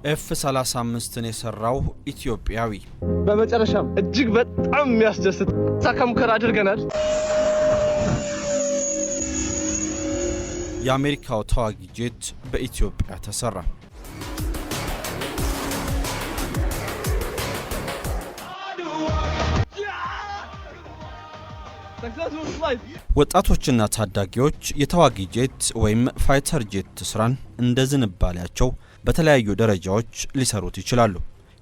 F-35ን የሰራው ኢትዮጵያዊ በመጨረሻም እጅግ በጣም የሚያስደስት ሙከራ አድርገናል። የአሜሪካው ተዋጊ ጄት በኢትዮጵያ ተሰራ። ወጣቶችና ታዳጊዎች የተዋጊ ጄት ወይም ፋይተር ጄት ስራን እንደ ዝንባሌያቸው በተለያዩ ደረጃዎች ሊሰሩት ይችላሉ።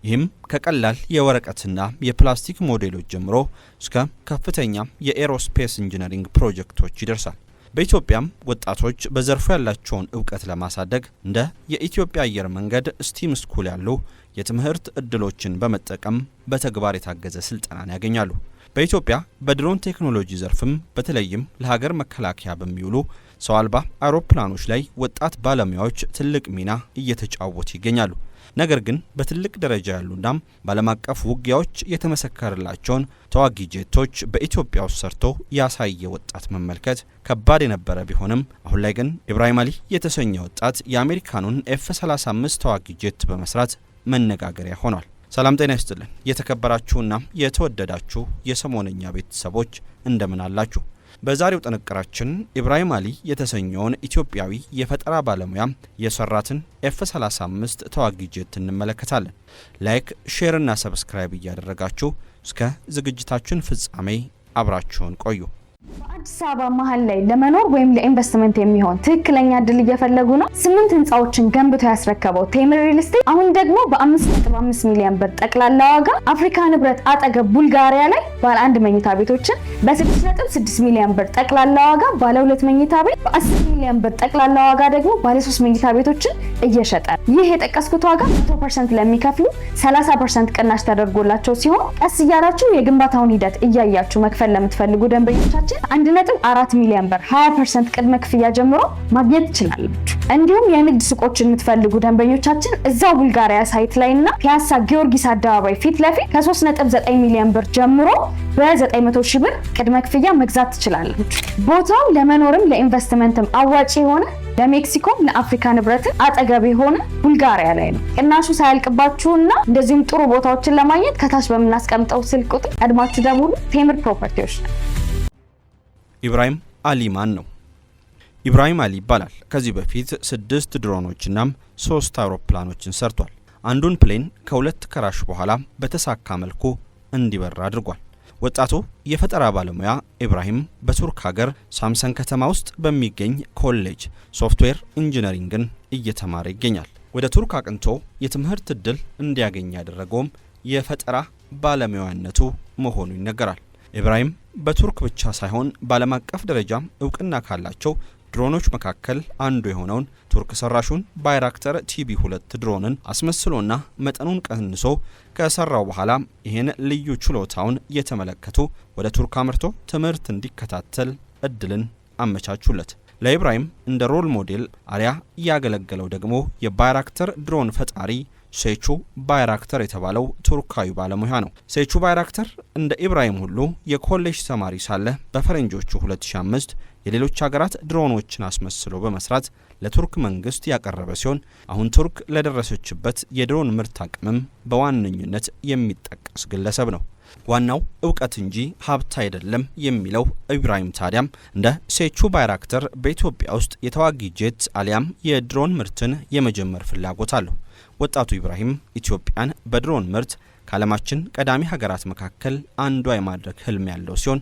ይህም ከቀላል የወረቀትና የፕላስቲክ ሞዴሎች ጀምሮ እስከ ከፍተኛ የኤሮስፔስ ኢንጂነሪንግ ፕሮጀክቶች ይደርሳል። በኢትዮጵያም ወጣቶች በዘርፉ ያላቸውን ዕውቀት ለማሳደግ እንደ የኢትዮጵያ አየር መንገድ ስቲም ስኩል ያሉ የትምህርት እድሎችን በመጠቀም በተግባር የታገዘ ስልጠናን ያገኛሉ። በኢትዮጵያ በድሮን ቴክኖሎጂ ዘርፍም በተለይም ለሀገር መከላከያ በሚውሉ ሰው አልባ አውሮፕላኖች ላይ ወጣት ባለሙያዎች ትልቅ ሚና እየተጫወቱ ይገኛሉ። ነገር ግን በትልቅ ደረጃ ያሉና በዓለም አቀፍ ውጊያዎች የተመሰከረላቸውን ተዋጊ ጄቶች በኢትዮጵያ ውስጥ ሰርቶ ያሳየ ወጣት መመልከት ከባድ የነበረ ቢሆንም አሁን ላይ ግን ኢብራሂም አሊ የተሰኘ ወጣት የአሜሪካኑን F-35 ተዋጊ ጄት በመስራት መነጋገሪያ ሆኗል። ሰላም ጤና ይስጥልን። የተከበራችሁና የተወደዳችሁ የሰሞነኛ ቤተሰቦች እንደምን አላችሁ? በዛሬው ጥንቅራችን ኢብራሂም አሊ የተሰኘውን ኢትዮጵያዊ የፈጠራ ባለሙያ የሰራትን F-35 ተዋጊ ጄት እንመለከታለን። ላይክ፣ ሼር እና ሰብስክራይብ እያደረጋችሁ እስከ ዝግጅታችን ፍጻሜ አብራችሁን ቆዩ። በአዲስ አበባ መሀል ላይ ለመኖር ወይም ለኢንቨስትመንት የሚሆን ትክክለኛ እድል እየፈለጉ ነው? 8 ህንጻዎችን ገንብቶ ያስረከበው ቴምር ሪል ስቴት አሁን ደግሞ በ5.5 ሚሊዮን ብር ጠቅላላ ዋጋ አፍሪካ ንብረት አጠገብ ቡልጋሪያ ላይ ባለ 1 መኝታ ቤቶችን በ6.6 ሚሊዮን ብር ጠቅላላ ዋጋ ባለ 2 መኝታ ቤት በ10 ሚሊዮን ብር ጠቅላላ ዋጋ ደግሞ ባለ 3 መኝታ ቤቶችን እየሸጠ ነው። ይህ የጠቀስኩት ዋጋ 100% ለሚከፍሉ 30% ቅናሽ ተደርጎላቸው ሲሆን ቀስ እያላችሁ የግንባታውን ሂደት እያያችሁ መክፈል ለምትፈልጉ ደንበኞቻችን 1.4 ሚሊዮን ብር 20% ቅድመ ክፍያ ጀምሮ ማግኘት ትችላላችሁ። እንዲሁም የንግድ ሱቆችን የምትፈልጉ ደንበኞቻችን እዛው ቡልጋሪያ ሳይት ላይና ፒያሳ ጊዮርጊስ አደባባይ ፊት ለፊት ከ3.9 ሚሊዮን ብር ጀምሮ በ900 ሺህ ብር ቅድመ ክፍያ መግዛት ትችላላችሁ። ቦታው ለመኖርም ለኢንቨስትመንትም አዋጪ የሆነ ለሜክሲኮም ለአፍሪካ ንብረትን አጠገብ የሆነ ቡልጋሪያ ላይ ነው። ቅናሹ ሳያልቅባችሁና እንደዚሁም ጥሩ ቦታዎችን ለማግኘት ከታች በምናስቀምጠው ስልክ ቁጥር ቀድማችሁ ደውሉ። ቴምር ፕሮፐርቲዎች ነው። ኢብራሂም አሊ ማን ነው? ኢብራሂም አሊ ይባላል። ከዚህ በፊት 6 ድሮኖችና 3 አውሮፕላኖችን ሰርቷል። አንዱን ፕሌን ከ2 ከራሽ በኋላ በተሳካ መልኩ እንዲበር አድርጓል። ወጣቱ የፈጠራ ባለሙያ ኢብራሂም በቱርክ ሀገር ሳምሰን ከተማ ውስጥ በሚገኝ ኮሌጅ ሶፍትዌር ኢንጂነሪንግን እየተማረ ይገኛል። ወደ ቱርክ አቅንቶ የትምህርት እድል እንዲያገኝ ያደረገውም የፈጠራ ባለሙያነቱ መሆኑ ይነገራል። ኢብራሂም በቱርክ ብቻ ሳይሆን በዓለም አቀፍ ደረጃ እውቅና ካላቸው ድሮኖች መካከል አንዱ የሆነውን ቱርክ ሰራሹን ባይራክተር TB2 ድሮንን አስመስሎና መጠኑን ቀንሶ ከሰራው በኋላ ይህን ልዩ ችሎታውን የተመለከቱ ወደ ቱርክ አምርቶ ትምህርት እንዲከታተል እድልን አመቻቹለት። ለኢብራሂም እንደ ሮል ሞዴል አሪያ ያገለገለው ደግሞ የባይራክተር ድሮን ፈጣሪ ሴቹ ባይራክተር የተባለው ቱርካዊ ባለሙያ ነው። ሴቹ ባይራክተር እንደ ኢብራሂም ሁሉ የኮሌጅ ተማሪ ሳለ በፈረንጆቹ 2005 የሌሎች ሀገራት ድሮኖችን አስመስሎ በመስራት ለቱርክ መንግስት ያቀረበ ሲሆን አሁን ቱርክ ለደረሰችበት የድሮን ምርት አቅምም በዋነኝነት የሚጠቀስ ግለሰብ ነው። ዋናው ዕውቀት እንጂ ሀብት አይደለም የሚለው ኢብራሂም ታዲያም እንደ ሴቹ ባይራክተር በኢትዮጵያ ውስጥ የተዋጊ ጄት አሊያም የድሮን ምርትን የመጀመር ፍላጎት አለው። ወጣቱ ኢብራሂም ኢትዮጵያን በድሮን ምርት ከዓለማችን ቀዳሚ ሀገራት መካከል አንዷ የማድረግ ህልም ያለው ሲሆን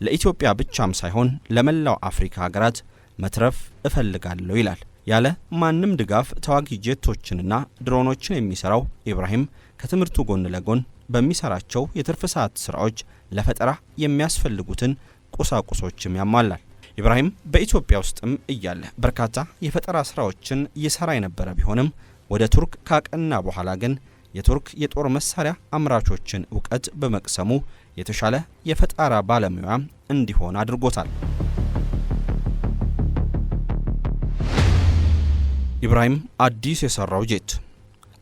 ለኢትዮጵያ ብቻም ሳይሆን ለመላው አፍሪካ ሀገራት መትረፍ እፈልጋለሁ ይላል። ያለ ማንም ድጋፍ ተዋጊ ጄቶችንና ድሮኖችን የሚሰራው ኢብራሂም ከትምህርቱ ጎን ለጎን በሚሰራቸው የትርፍ ሰዓት ስራዎች ለፈጠራ የሚያስፈልጉትን ቁሳቁሶችም ያሟላል። ኢብራሂም በኢትዮጵያ ውስጥም እያለ በርካታ የፈጠራ ስራዎችን ይሰራ የነበረ ቢሆንም ወደ ቱርክ ካቀና በኋላ ግን የቱርክ የጦር መሳሪያ አምራቾችን ዕውቀት በመቅሰሙ የተሻለ የፈጠራ ባለሙያ እንዲሆን አድርጎታል። ኢብራሂም አዲስ የሰራው ጄት።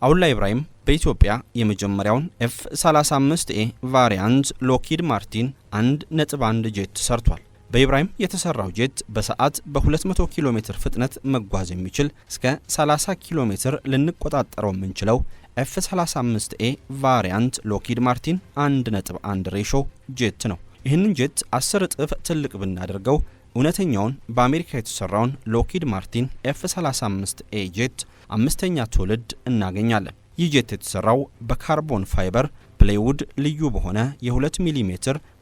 አሁን ላይ ኢብራሂም በኢትዮጵያ የመጀመሪያውን F-35A ቫሪያንት ሎኪድ ማርቲን 1.1 ጄት ሰርቷል። በኢብራሂም የተሰራው ጄት በሰዓት በ200 ኪሎ ሜትር ፍጥነት መጓዝ የሚችል እስከ 30 ኪሎ ሜትር ልንቆጣጠረው የምንችለው F-35A ቫሪያንት ሎኪድ ማርቲን 1.1 ሬሾ ጄት ነው። ይህንን ጄት 10 እጥፍ ትልቅ ብናደርገው እውነተኛውን በአሜሪካ የተሰራውን ሎኪድ ማርቲን F-35A ጄት አምስተኛ ትውልድ እናገኛለን። ይህ ጄት የተሰራው በካርቦን ፋይበር ፕሌይውድ ልዩ በሆነ የ2 ሚሜ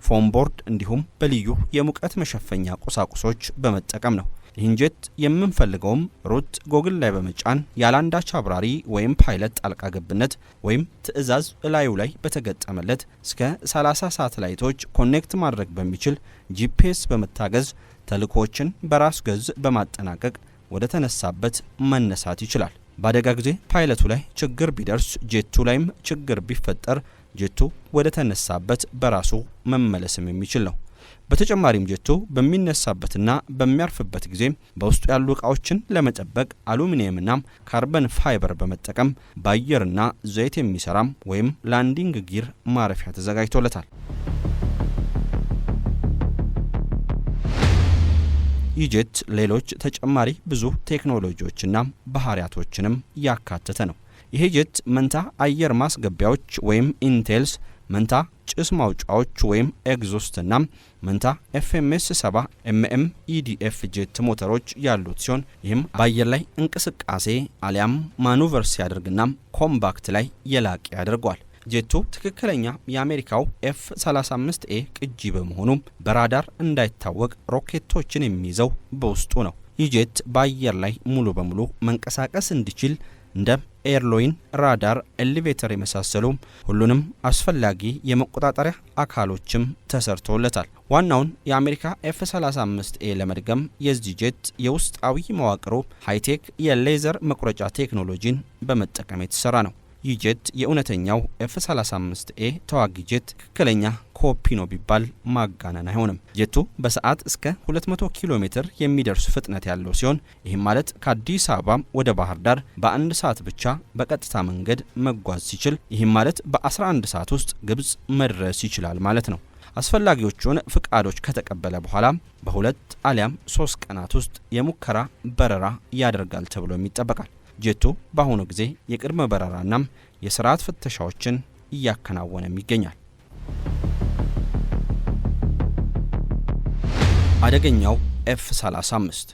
ፎም ቦርድ እንዲሁም በልዩ የሙቀት መሸፈኛ ቁሳቁሶች በመጠቀም ነው። ይህን ጄት የምንፈልገውም ሩት ጎግል ላይ በመጫን ያላንዳች አብራሪ ወይም ፓይለት ጣልቃ ገብነት ወይም ትዕዛዝ ላዩ ላይ በተገጠመለት እስከ 30 ሳተላይቶች ኮኔክት ማድረግ በሚችል ጂፒኤስ በመታገዝ ተልእኮችን በራስ ገዝ በማጠናቀቅ ወደ ተነሳበት መነሳት ይችላል። በአደጋ ጊዜ ፓይለቱ ላይ ችግር ቢደርስ ጄቱ ላይም ችግር ቢፈጠር ጄቱ ወደ ተነሳበት በራሱ መመለስም የሚችል ነው። በተጨማሪም ጄቱ በሚነሳበትና በሚያርፍበት ጊዜ በውስጡ ያሉ ዕቃዎችን ለመጠበቅ አሉሚኒየምና ካርበን ፋይበር በመጠቀም በአየርና ዘይት የሚሰራም ወይም ላንዲንግ ጊር ማረፊያ ተዘጋጅቶለታል። ይህ ጄት ሌሎች ተጨማሪ ብዙ ቴክኖሎጂዎችና ባህሪያቶችንም ያካተተ ነው። ይሄ ጄት መንታ አየር ማስገቢያዎች ወይም ኢንቴልስ፣ መንታ ጭስ ማውጫዎች ወይም ኤግዞስትና መንታ FMS 70 MM EDF ጄት ሞተሮች ያሉት ሲሆን ይህም በአየር ላይ እንቅስቃሴ አሊያም ማኑቨር ሲያደርግና ኮምባክት ላይ የላቀ ያደርገዋል። ጄቱ ትክክለኛ የአሜሪካው F-35A ቅጂ በመሆኑ በራዳር እንዳይታወቅ ሮኬቶችን የሚይዘው በውስጡ ነው። ይህ ጄት በአየር ላይ ሙሉ በሙሉ መንቀሳቀስ እንዲችል እንደ ኤርሎይን፣ ራዳር፣ ኤሌቬተር የመሳሰሉ ሁሉንም አስፈላጊ የመቆጣጠሪያ አካሎችም ተሰርቶለታል። ዋናውን የአሜሪካ F-35A ለመድገም የዚህ ጄት የውስጣዊ መዋቅሩ ሃይቴክ የሌዘር መቁረጫ ቴክኖሎጂን በመጠቀም የተሰራ ነው። ይህ ጄት የእውነተኛው F-35A ተዋጊ ጄት ትክክለኛ ኮፒ ነው ቢባል ማጋነን አይሆንም። ጄቱ በሰዓት እስከ 200 ኪሎ ሜትር የሚደርስ ፍጥነት ያለው ሲሆን ይህም ማለት ከአዲስ አበባ ወደ ባህር ዳር በ1 ሰዓት ብቻ በቀጥታ መንገድ መጓዝ ሲችል ይህም ማለት በ11 ሰዓት ውስጥ ግብጽ መድረስ ይችላል ማለት ነው። አስፈላጊዎቹን ፍቃዶች ከተቀበለ በኋላ በ2 አሊያም 3 ቀናት ውስጥ የሙከራ በረራ ያደርጋል ተብሎ ይጠበቃል። ጄቱ በአሁኑ ጊዜ የቅድመ በረራና የስርዓት ፍተሻዎችን እያከናወነም ይገኛል። አደገኛው F-35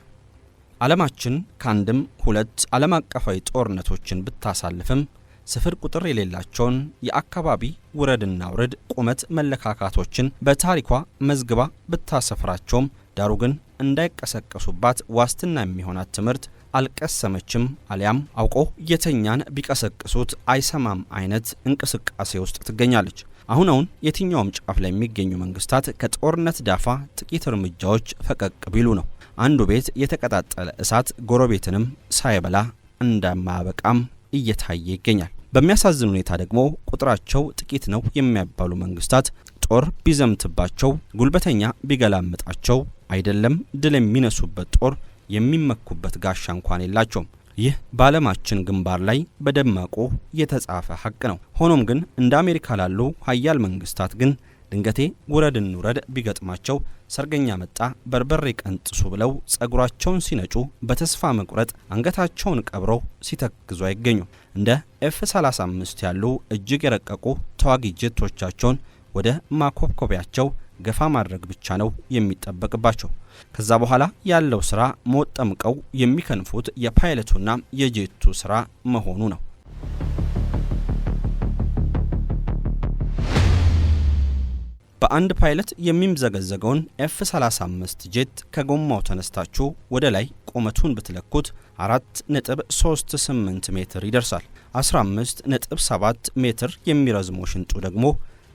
ዓለማችን ከአንድም 2 ዓለም አቀፋዊ ጦርነቶችን ብታሳልፍም ስፍር ቁጥር የሌላቸውን የአካባቢ ውረድና ውረድ ቁመት መለካካቶችን በታሪኳ መዝግባ ብታሰፍራቸውም ዳሩ ግን እንዳይቀሰቀሱባት ዋስትና የሚሆናት ትምህርት አልቀሰመችም። አሊያም አውቆ የተኛን ቢቀሰቅሱት አይሰማም አይነት እንቅስቃሴ ውስጥ ትገኛለች። አሁን የትኛውም ጫፍ ላይ የሚገኙ መንግስታት ከጦርነት ዳፋ ጥቂት እርምጃዎች ፈቀቅ ቢሉ ነው አንዱ ቤት የተቀጣጠለ እሳት ጎረቤትንም ሳይበላ እንደማያበቃም እየታየ ይገኛል። በሚያሳዝን ሁኔታ ደግሞ ቁጥራቸው ጥቂት ነው የሚያባሉ መንግስታት ጦር ቢዘምትባቸው ጉልበተኛ ቢገላምጣቸው አይደለም ድል የሚነሱበት ጦር የሚመኩበት ጋሻ እንኳን የላቸውም። ይህ በዓለማችን ግንባር ላይ በደማቁ የተጻፈ ሐቅ ነው። ሆኖም ግን እንደ አሜሪካ ላሉ ሀያል መንግስታት ግን ድንገቴ ውረድን ውረድ ቢገጥማቸው ሰርገኛ መጣ በርበሬ ቀንጥሱ ብለው ጸጉራቸውን ሲነጩ በተስፋ መቁረጥ አንገታቸውን ቀብረው ሲተክዙ አይገኙ። እንደ F-35 ያሉ እጅግ የረቀቁ ተዋጊ ጄቶቻቸውን ወደ ማኮብኮቢያቸው ገፋ ማድረግ ብቻ ነው የሚጠበቅባቸው። ከዛ በኋላ ያለው ስራ ሞጠምቀው የሚከንፉት የፓይለቱና የጄቱ ስራ መሆኑ ነው። በአንድ ፓይለት የሚምዘገዘገውን F-35 ጄት ከጎማው ተነስታችሁ ወደ ላይ ቁመቱን ብትለኩት 4.38 ሜትር ይደርሳል። 15.7 ሜትር የሚረዝመው ሽንጡ ደግሞ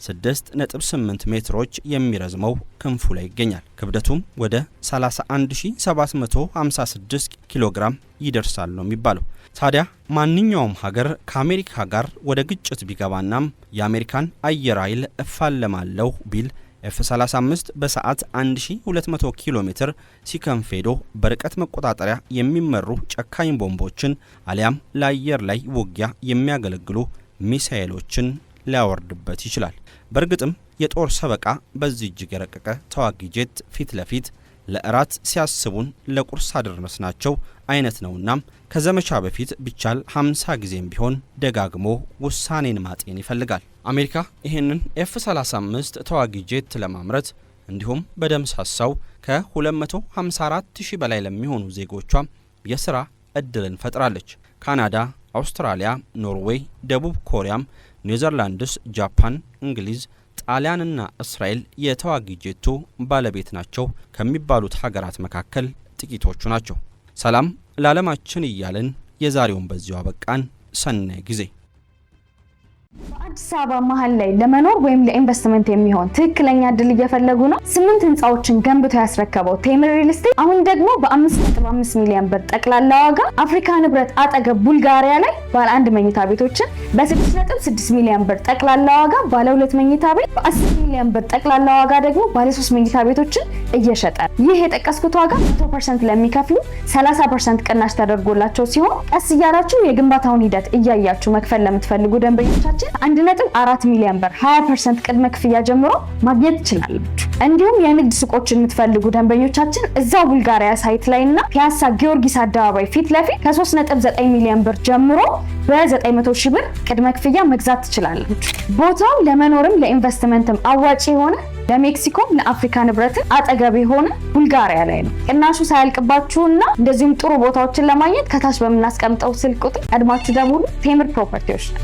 6.8 ሜትሮች የሚረዝመው ክንፉ ላይ ይገኛል። ክብደቱም ወደ 31756 ኪሎ ግራም ይደርሳል ነው የሚባለው። ታዲያ ማንኛውም ሀገር ከአሜሪካ ጋር ወደ ግጭት ቢገባናም የአሜሪካን አየር ኃይል እፋለማለሁ ቢል F-35 በሰዓት 1200 ኪሎ ሜትር ሲከንፍ ሄዶ በርቀት መቆጣጠሪያ የሚመሩ ጨካኝ ቦምቦችን አሊያም ለአየር ላይ ውጊያ የሚያገለግሉ ሚሳኤሎችን ሊያወርድበት ይችላል። በእርግጥም የጦር ሰበቃ በዚህ እጅግ የረቀቀ ተዋጊ ጄት ፊት ለፊት ለእራት ሲያስቡን ለቁርስ አደረስናቸው አይነት ነውና ከዘመቻ በፊት ቢቻል 50 ጊዜም ቢሆን ደጋግሞ ውሳኔን ማጤን ይፈልጋል። አሜሪካ ይህንን F-35 ተዋጊ ጄት ለማምረት እንዲሁም በደምሳሳው ከ254000 በላይ ለሚሆኑ ዜጎቿ የሥራ እድልን ፈጥራለች። ካናዳ፣ አውስትራሊያ፣ ኖርዌይ፣ ደቡብ ኮሪያም፣ ኔዘርላንድስ፣ ጃፓን፣ እንግሊዝ፣ ጣሊያንና እስራኤል የተዋጊ ጄቱ ባለቤት ናቸው ከሚባሉት ሀገራት መካከል ጥቂቶቹ ናቸው። ሰላም ለዓለማችን እያልን የዛሬውን በዚሁ አበቃን። ሰናይ ጊዜ። በአዲስ አበባ መሀል ላይ ለመኖር ወይም ለኢንቨስትመንት የሚሆን ትክክለኛ እድል እየፈለጉ ነው? 8 ህንጻዎችን ገንብቶ ያስረከበው ቴምር ሪል ስቴት አሁን ደግሞ በ5.5 ሚሊዮን ብር ጠቅላላ ዋጋ አፍሪካ ንብረት አጠገብ ቡልጋሪያ ላይ ባለ 1 መኝታ ቤቶችን በ6.6 ሚሊዮን ብር ጠቅላላ ዋጋ ባለ 2 መኝታ ቤት በ10 ሚሊዮን ብር ጠቅላላ ዋጋ ደግሞ ባለ 3 መኝታ ቤቶችን እየሸጠ ነው። ይህ የጠቀስኩት ዋጋ 100% ለሚከፍሉ 30% ቅናሽ ተደርጎላቸው ሲሆን ቀስ እያላችሁ የግንባታውን ሂደት እያያችሁ መክፈል ለምትፈልጉ ደንበኞቻችን 1.4 ሚሊዮን ብር 20% ቅድመ ክፍያ ጀምሮ ማግኘት ትችላላችሁ። እንዲሁም የንግድ ሱቆችን የምትፈልጉ ደንበኞቻችን እዛው ቡልጋሪያ ሳይት ላይና ፒያሳ ጊዮርጊስ አደባባይ ፊት ለፊት ከ3.9 ሚሊዮን ብር ጀምሮ በ900,000 ብር ቅድመ ክፍያ መግዛት ትችላላችሁ። ቦታው ለመኖርም ለኢንቨስትመንትም አዋጪ የሆነ ለሜክሲኮም ለአፍሪካ ንብረት አጠገብ የሆነ ቡልጋሪያ ላይ ነው። ቅናሹ ሳያልቅባችሁና እንደዚሁም ጥሩ ቦታዎችን ለማግኘት ከታች በምናስቀምጠው ስልክ ቁጥር ቀድማችሁ ደውሉ። ቴምር ፕሮፐርቲዎች ነው።